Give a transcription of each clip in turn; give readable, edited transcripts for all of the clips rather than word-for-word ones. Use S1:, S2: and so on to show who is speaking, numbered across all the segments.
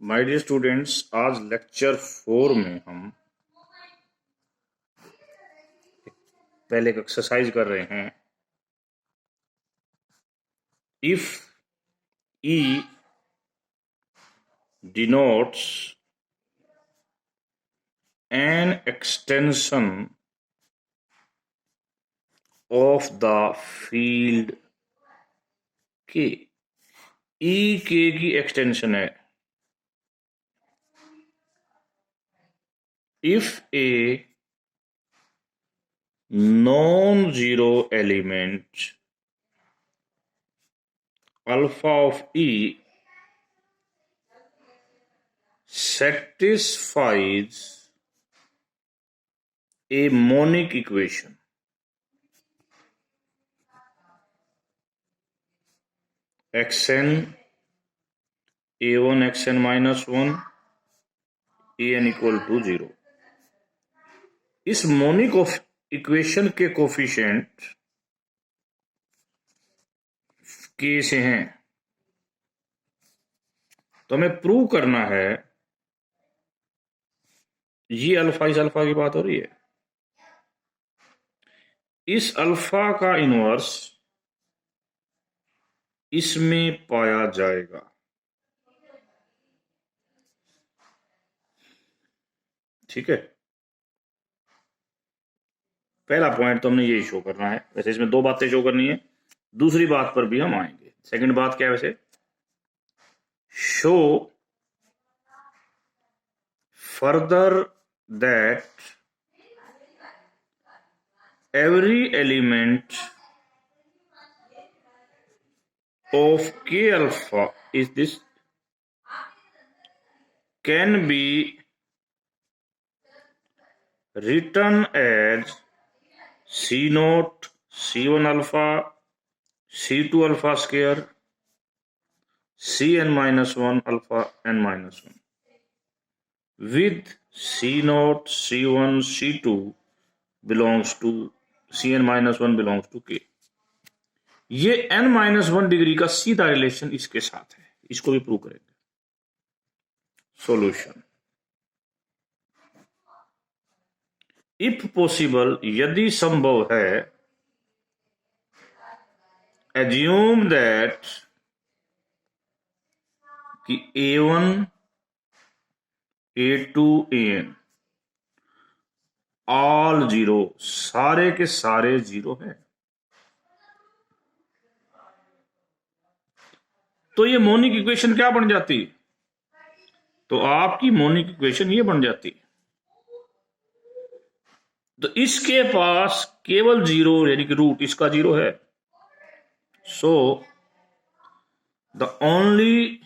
S1: My dear students, आज lecture 4 में हम पहले एक एक्सरसाइज कर रहे हैं। If E denotes an extension of the field के, ई के की एक्सटेंशन है। If A non-zero element alpha of E satisfies a monic equation xn a1 xn minus 1 an equal to 0। इस मोनिक ऑफ इक्वेशन के coefficient के से हैं, तो हमें प्रूव करना है। ये अल्फा, इस अल्फा की बात हो रही है। इस अल्फा का इनवर्स इसमें पाया जाएगा। ठीक है, पहला पॉइंट तो हमने यही शो करना है। वैसे इसमें दो बातें शो करनी है, दूसरी बात पर भी हम आएंगे। सेकंड बात क्या है? वैसे show further that every element of K alpha is this can be written as C naught C1 alpha C2 alpha square Cn minus 1 alpha n minus 1 with C naught C1 C2 belongs to Cn minus 1 belongs to K। ये n-1 degree का सीधा relation इसके साथ है, इसको भी prove करेंगे। Solution, if possible, यदि संभव है, एज्यूम दैट कि A1 A2 An all zero, सारे के सारे जीरो है, तो ये मोनिक इक्वेशन क्या बन जाती? तो आपकी मोनिक इक्वेशन ये बन जाती। तो इसके पास केवल जीरो, यानी कि रूट इसका जीरो है। So the only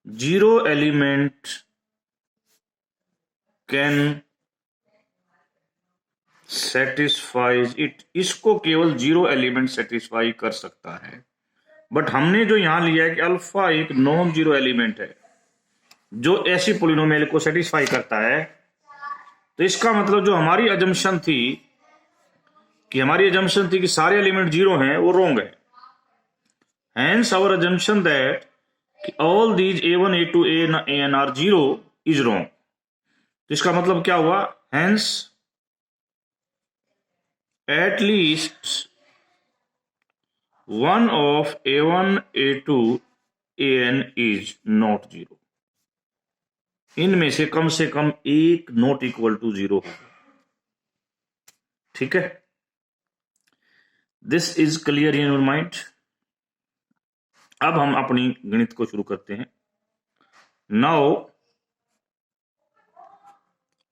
S1: zero element can satisfies it, इसको केवल जीरो एलिमेंट सेटिस्फाई कर सकता है। बट हमने जो यहां लिया है कि अल्फा एक नॉन जीरो एलिमेंट है जो ऐसी पोलिनोमियल को सेटिस्फाई करता है, तो इसका मतलब जो हमारी अजम्पशन थी कि सारे एलिमेंट जीरो हैं, वो रॉन्ग है। Hence our assumption that all these A1 A2 An are zero is wrong. तो इसका मतलब क्या हुआ? Hence at least one of A1 A2 An is not zero। इनमें से कम एक नॉट इक्वल टू जीरो होगा। ठीक है, this is clear in your mind. अब हम अपनी गणित को शुरू करते हैं। Now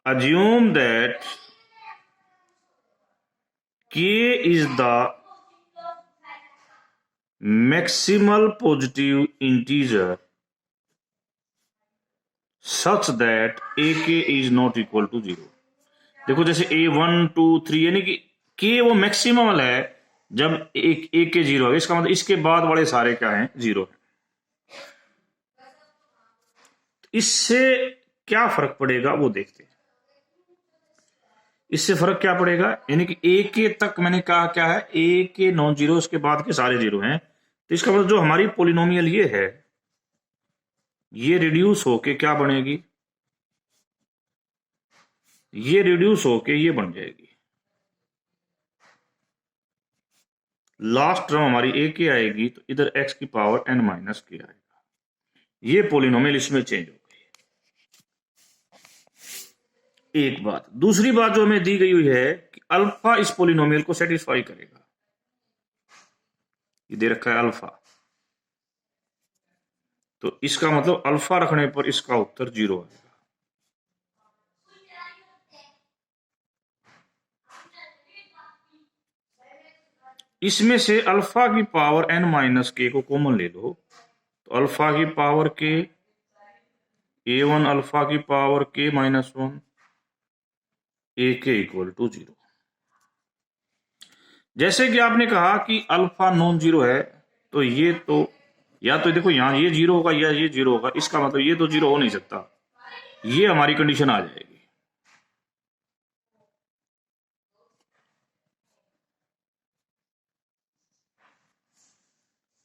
S1: assume that K is the maximal positive integer such that AK is not equal to 0। देखो, जैसे A1 2 3, यानी कि K वो मैक्सिमम है जब एक के जीरो है, इसका मतलब इसके बाद वाले सारे क्या हैं? जीरो है। इससे क्या फर्क पड़ेगा वो देखते हैं। इससे फर्क क्या पड़ेगा, यानी कि ए के तक मैंने कहा क्या है? ए के नॉन जीरो, उसके बाद के सारे जीरो हैं। तो इसका मतलब जो हमारी पोलिनोमियल ये है, ये रिड्यूस होके क्या बनेगी, ये रिड्यूस होके ये बन जाएगी। लास्ट टर्म हमारी ए के आएगी तो इधर एक्स की पावर n माइनस के आएगा। ये पोलिनोमियल इसमें चेंज हो गई। एक बात। दूसरी बात जो हमें दी गई हुई है कि अल्फा इस पोलिनोमियल को सेटिस्फाई करेगा। ये दे रखा है अल्फा, तो इसका मतलब अल्फा रखने पर इसका उत्तर 0 आएगा। इसमें से अल्फा की पावर n माइनस के को कॉमन ले लो, तो अल्फा की पावर के, a1 अल्फा की पावर k माइनस 1, ए के इक्वल टू 0। जैसे कि आपने कहा कि अल्फा नॉन जीरो है, तो ये तो या तो देखो यहां ये 0 होगा या ये 0 होगा, इसका मतलब ये तो 0 हो नहीं सकता, ये हमारी कंडीशन आ जाएगी।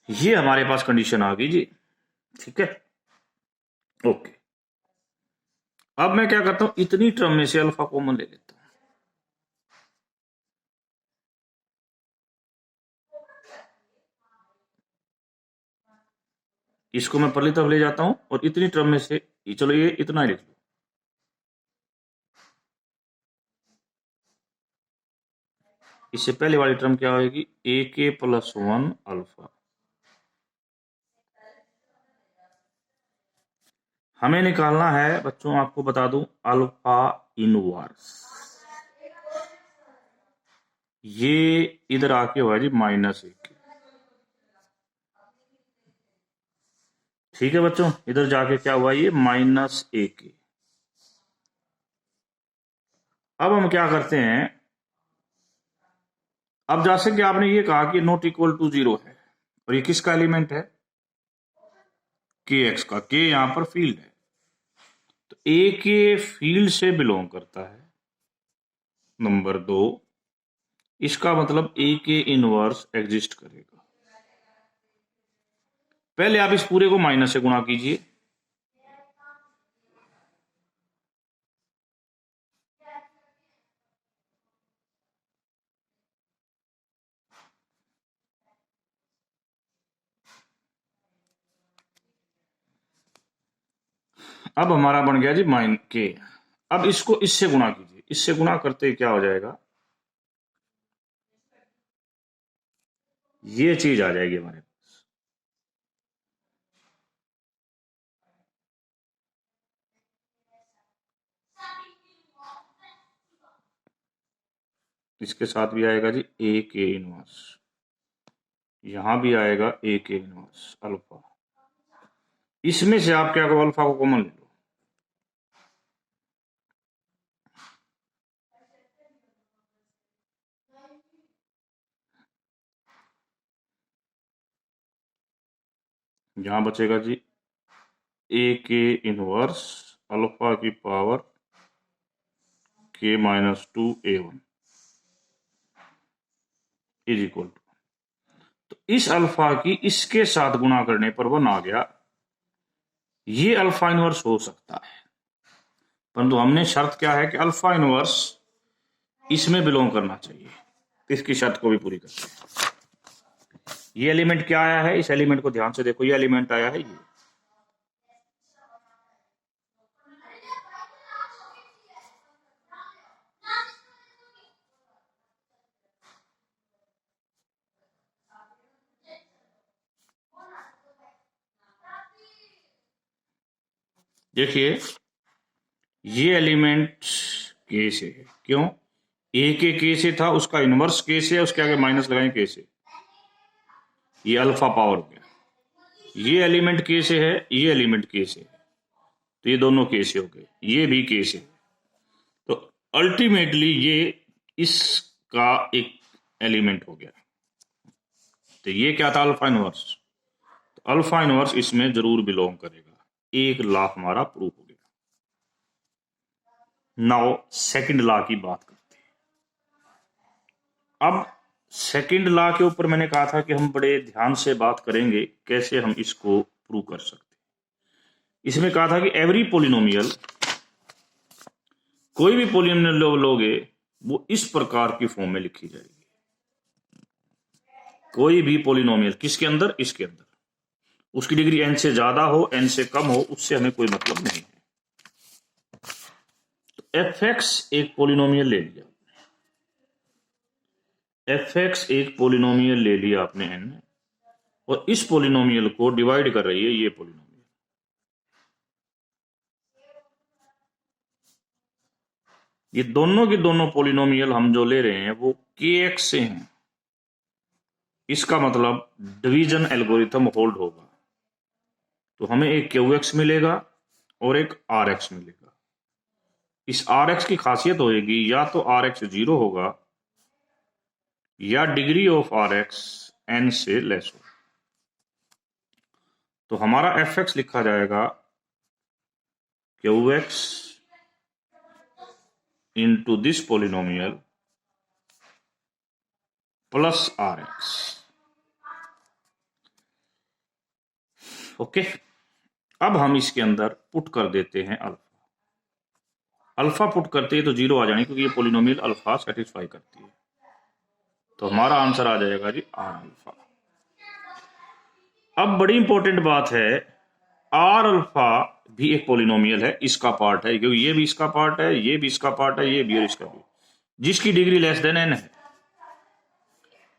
S1: ये हमारे पास कंडीशन आ गई जी, ठीक है, ओके। अब मैं क्या करता हूं, इतनी टर्म में से अल्फा कॉमन ले लेता हूं। इसको मैं पहली तरफ ले जाता हूं और इतनी टर्म में से, चलो ये इतना ही लिख लो, इससे पहले वाली टर्म क्या होगी, ए के प्लस 1 अल्फा। हमें निकालना है बच्चों, आपको बता दूं, अल्फा इनवर्स। ये इधर आके हुआ जी -1, ठीक है बच्चों, इधर जाके क्या हुआ, ये -1। अब हम क्या करते हैं, अब जैसे कि आपने ये कहा कि नॉट इक्वल टू 0 है, और ये किसका एलिमेंट है, के एक्स का। के यहां पर फील्ड है, तो ए के फील्ड से बिलोंग करता है। नंबर 2, इसका मतलब ए के इनवर्स एग्जिस्ट करेगा। पहले आप इस पूरे को माइनस से गुणा कीजिए, अब हमारा बन गया जी माइन के। अब इसको इससे गुणा कीजिए, इससे गुणा करते क्या हो जाएगा, ये चीज आ जाएगी हमारे पास। इसके साथ भी आएगा जी ए के इनवर्स, यहां भी आएगा ए के इनवर्स अल्फा। इसमें से आप क्या करो, अल्फा को कॉमन ले लो, यहां बचेगा जी ए के इनवर्स अल्फा की पावर के -2 a1 इज इक्वल टू, तो इस अल्फा की इसके साथ गुणा करने पर 1 आ गया। ये अल्फा इनवर्स हो सकता है, परंतु हमने शर्त क्या है कि अल्फा इनवर्स इसमें बिलोंग करना चाहिए, तो इसकी शर्त को भी पूरी करते हैं। ये एलिमेंट क्या आया है, इस एलिमेंट को ध्यान से देखो, ये एलिमेंट आया है ये, देखिए ये एलिमेंट के से है, क्यों, ए के से था, उसका इनवर्स के से है, उसके आगे माइनस लगाएं के से, ये अल्फा पावर हो गया। ये एलिमेंट के से है, ये एलिमेंट के से है, तो ये दोनों के से हो गए, ये भी के से है, तो अल्टीमेटली ये इसका एक एलिमेंट हो गया। तो ये क्या था, अल्फा इनवर्स, तो अल्फा इनवर्स इसमें जरूर बिलोंग करेगा। 1 लाख हमारा प्रूफ हो गया। नाउ सेकंड लॉ की बात करते हैं। अब सेकंड लॉ के ऊपर मैंने कहा था कि हम बड़े ध्यान से बात करेंगे कैसे हम इसको प्रूव कर सकते हैं। इसमें कहा था कि एवरी पोलिनोमियल, कोई भी पोलिनोमियल लोगे वो इस प्रकार की फॉर्म में लिखी जाएगी। कोई भी पोलिनोमियल किसके अंदर? इसके अंदर। उसकी डिग्री n से ज्यादा हो, n से कम हो, उससे हमें कोई मतलब नहीं है। तो fx एक पोलिनोमियल ले लिया, fx एक पोलिनोमियल ले लिया आपने n, और इस पोलिनोमियल को डिवाइड कर रही है ये पोलिनोमियल। ये दोनों के दोनों पोलिनोमियल हम जो ले रहे हैं वो kx से हैं। इसका मतलब डिवीजन एल्गोरिथम होल्ड होगा, तो हमें एक QX मिलेगा और एक RX मिलेगा। इस RX की खासियत होगी या तो RX 0 होगा या डिग्री ऑफ RX n से लेस होगा। तो हमारा fx लिखा जाएगा QX into this polynomial plus RX। Okay, अब हम इसके अंदर पुट कर देते हैं अल्फा। अल्फा पुट करते हैं तो 0 आ जाएंगे क्योंकि ये पोलिनोमियल अल्फा सेटिस्फाई करती है। तो हमारा आंसर आ जाएगा जी आर अल्फा। अब बड़ी इंपॉर्टेंट बात है, आर अल्फा भी एक पोलिनोमियल है, इसका पार्ट है, क्योंकि ये भी इसका पार्ट है, ये भी इसका पार्ट है, ये भी और इसका भी, जिसकी डिग्री लेस देन n है।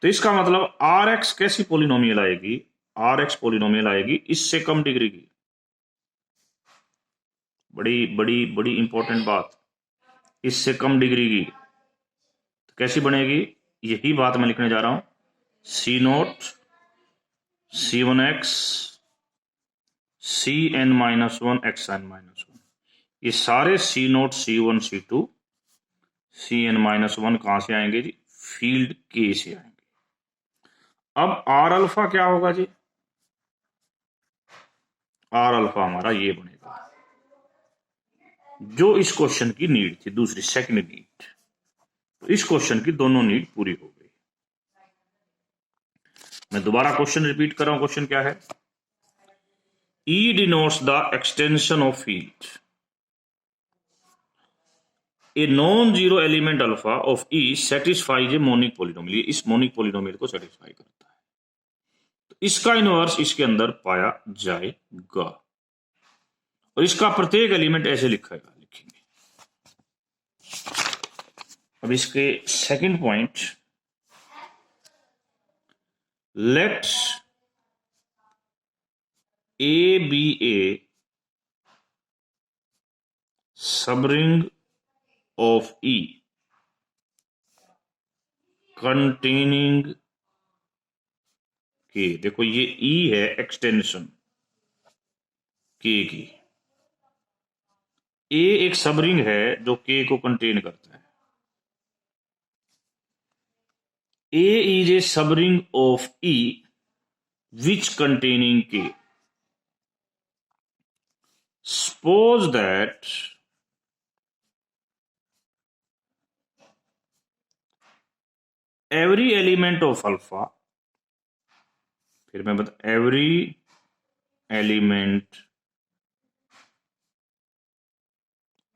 S1: तो इसका मतलब आर एक्स कैसी पोलिनोमियल आएगी? आर एक्स पोलिनोमियल आएगी इससे कम डिग्री की। बड़ी बड़ी बड़ी इंपॉर्टेंट बात, इससे कम डिग्री की। तो कैसी बनेगी? यही बात मैं लिखने जा रहा हूं, C0 C1x Cn-1 xn-1, ये सारे C0 C1 C2 Cn-1 कहां से आएंगे जी? फील्ड के से आएंगे। अब आर अल्फा क्या होगा जी? आर अल्फा हमारा ये बनेगा जो इस क्वेश्चन की नीड थी, दूसरी सेकंड नीड। तो इस क्वेश्चन की दोनों नीड पूरी हो गई। मैं दोबारा क्वेश्चन रिपीट कर रहा हूं। क्वेश्चन क्या है? E denotes the extension of field. A non-zero element alpha of E satisfies a monic polynomial. इस मोनिक पोलिनोमियल को सेटिस्फाई करता है, तो इसका इनवर्स इसके अंदर पाया जाएगा, और इसका प्रत्येक एलिमेंट ऐसे लिखेंगे। अब इसके second point, let A be a subring of E containing K. देखो ये E है एक्सटेंशन K की, A एक सबरिंग है जो K को कंटेन करता है। A is a subring of E which containing K. Suppose that every element of alpha, फिर मैं बता, every element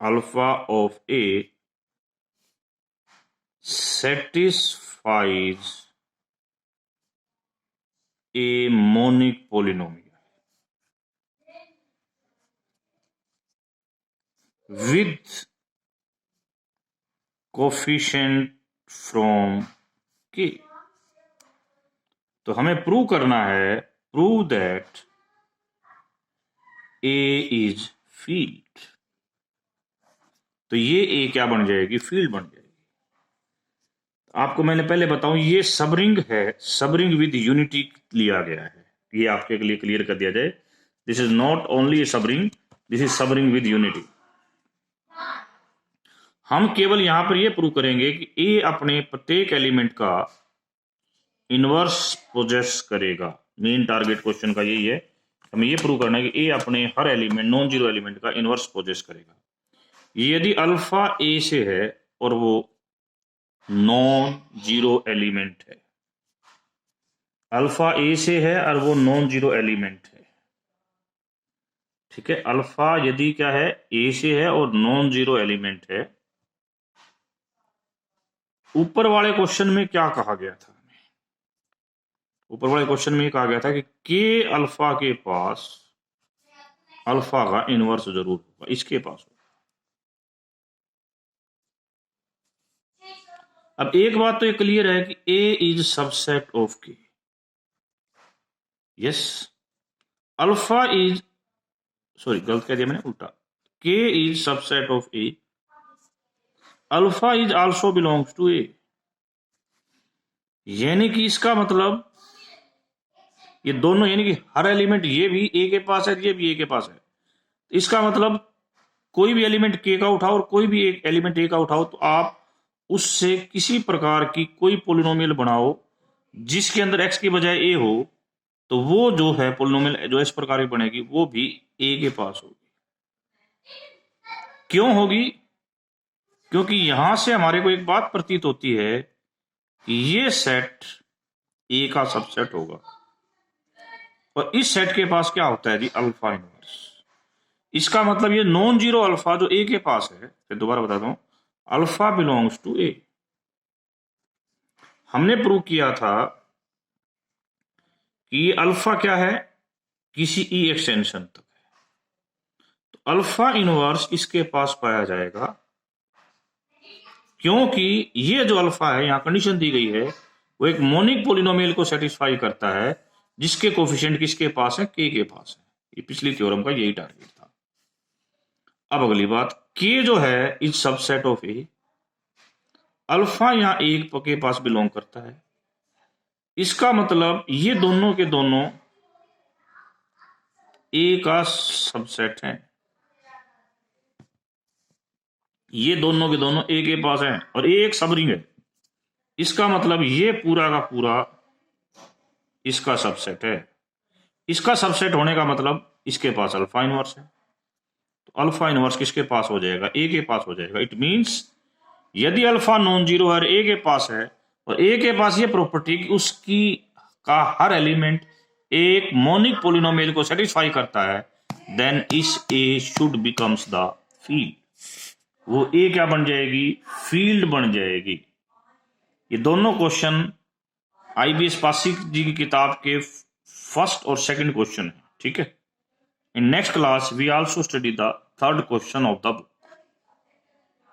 S1: alpha of A satisfies a monic polynomial with coefficient from K। तो हमें प्रूव करना है, prove that A is field. तो ये A क्या बन जाएगी? फील्ड बन जाएगी। आपको मैंने पहले बताऊं, ये सबरिंग है, सबरिंग विद यूनिटी लिया गया है, ये आपके लिए क्लियर कर दिया जाए। This is not only A subring, this is subring with unity. हम केवल यहां पर यह प्रूव करेंगे कि ए अपने प्रत्येक एलिमेंट का इनवर्स पोजेस करेगा। मेन टारगेट क्वेश्चन का यही है, हमें यह प्रूव करना है कि ए अपने हर एलिमेंट, नॉन जीरो एलिमेंट का इनवर्स पोजेस करेगा। यदि अल्फा ए से है और वो नॉन जीरो एलिमेंट है, अल्फा ए से है और वो नॉन जीरो एलिमेंट है, ठीक है, अल्फा यदि क्या है ए से है और नॉन जीरो एलिमेंट है। ऊपर वाले क्वेश्चन में क्या कहा गया था, ऊपर वाले क्वेश्चन में कहा गया था कि के अल्फा के पास अल्फा का इनवर्स जरूर होगा, इसके पास होगा। अब एक बात तो ये क्लियर है कि A is subset of K. Yes, alpha is, sorry गलत कह दिया मैंने, उल्टा, K is subset of A, alpha is also belongs to A. यानी कि इसका मतलब ये दोनों, यानी कि हर एलिमेंट ये भी ए के पास है, ये भी ए के पास है। इसका मतलब कोई भी एलिमेंट के का उठाओ और कोई भी एक एलिमेंट ए का उठाओ, तो आप उससे किसी प्रकार की कोई पोलिनोमियल बनाओ जिसके अंदर एक्स की बजाय ए हो, तो वो जो है पोलिनोमियल जो इस प्रकार की बनेगी वो भी ए के पास होगी। क्यों होगी? क्योंकि यहां से हमारे को एक बात प्रतीत होती है कि ये सेट ए का सबसेट होगा, और इस सेट के पास क्या होता है जी, अल्फा इनवर्स। इसका मतलब ये नॉन जीरो अल्फा जो ए के पास है, फिर दोबारा बताता हूं, अल्फा बिलोंग्स टू ए। हमने प्रूव किया था कि अल्फा क्या है, किसी ई एक्सटेंशन तक है, तो अल्फा इनवर्स इसके पास पाया जाएगा, क्योंकि ये जो अल्फा है, यहां कंडीशन दी गई है, वो एक मोनिक पोलिनोमियल को सेटिस्फाई करता है जिसके कोफिशिएंट किसके पास है, के पास है। ये पिछली थ्योरम का यही टारगेट था। अब अगली बात, के जो है is subset of A, alpha यहां एक के पास बिलोंग करता है। इसका मतलब ये दोनों के दोनों ए का सबसेट है, ये दोनों के दोनों ए के पास है और ए एक सबरिंग है। इसका मतलब ये पूरा का पूरा इसका सबसेट है। इसका सबसेट होने का मतलब इसके पास अल्फा इनवर्स है, तो अल्फा इनवर्स किसके पास हो जाएगा, ए के पास हो जाएगा। इट मींस यदि अल्फा नॉन जीरो है, ए के पास है, और ए के पास ये प्रॉपर्टी कि उसकी का हर एलिमेंट एक मोनिक पोलिनोमियल को सेटिस्फाई करता है, देन इस ए शुड बिकम्स द फील्ड। वो ए क्या बन जाएगी, फील्ड बन जाएगी। ये दोनों क्वेश्चन आईबीएस पासिक जी की किताब के फर्स्ट और सेकंड क्वेश्चन है, ठीक है। In next class we also study the third question of the book.